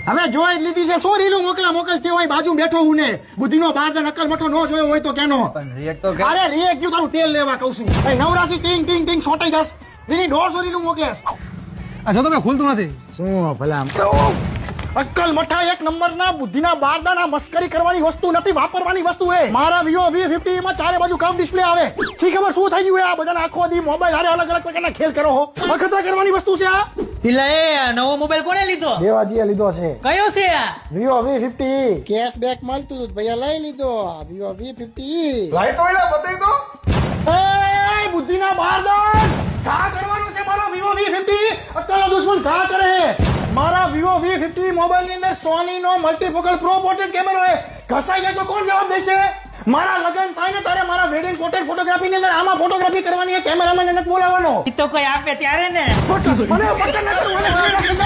હવે જોઈ લીધી છે શું રીલું મોકલ છે હોય બાજુ બેઠો હું ને બુદ્ધિનો બાર દે નકલ મઠો નો જોયો હોય તો કેનો પણ રિએક્ટ તો અરે રિએક્ટ જો તારું તેલ લેવા કહું છું ભાઈ નવરાસી ટીંગ ટીંગ ટીંગ છોટાઈ જસ દીની 150 રીલું મોકલેસ આ જો તમે ખુલતું નથી. શું ભલા અક્કલ મઠા એક નંબરના બુદ્ધિના બારદાના મસ્કરી કરવાની વસ્તુ નથી વાપરવાની વસ્તુ હે મારા Vivo V50 માં ચારે બાજુ કમ ડિસ્પ્લે આવે શી ખબર શું થઈ ગયું આ બધાના આખો દી મોબાઈલ હારે અલગ અલગ પ્રકારના ખેલ કરો હો અખતરા કરવાની વસ્તુ છે આ એટલે એ નવો મોબાઈલ કોણે લીધો? દેવાજીએ લીધો છે કયો છે આ? Vivo V50 કેશબેક મળતું હતું ભૈયા લઈ લીધો Vivo V50 લાઈટ તો એલા બતાવી દો. એ બુદ્ધિના બારદાન કા કરવાનું છે મારો Vivo V50 અક્કલનો દુશ્મન કા કરે મારા Vivo V50 મોબાઈલ ની અંદર સોની નો મલ્ટીફોકલ પ્રો પોર્ટ્રેટ કેમેરો હે ઘસાઈ જાય તો કોણ જવાબ દેશે મારા લગન થાય ને તારે મારા વેડિંગ પોર્ટ્રેટ ફોટોગ્રાફી ની અંદર આમાં ફોટોગ્રાફી કરવાની છે કેમેરામેન નથી બોલાવવાનો ઈ તો કોઈ આપે ત્યારે ને મને બટન ન કરવાનું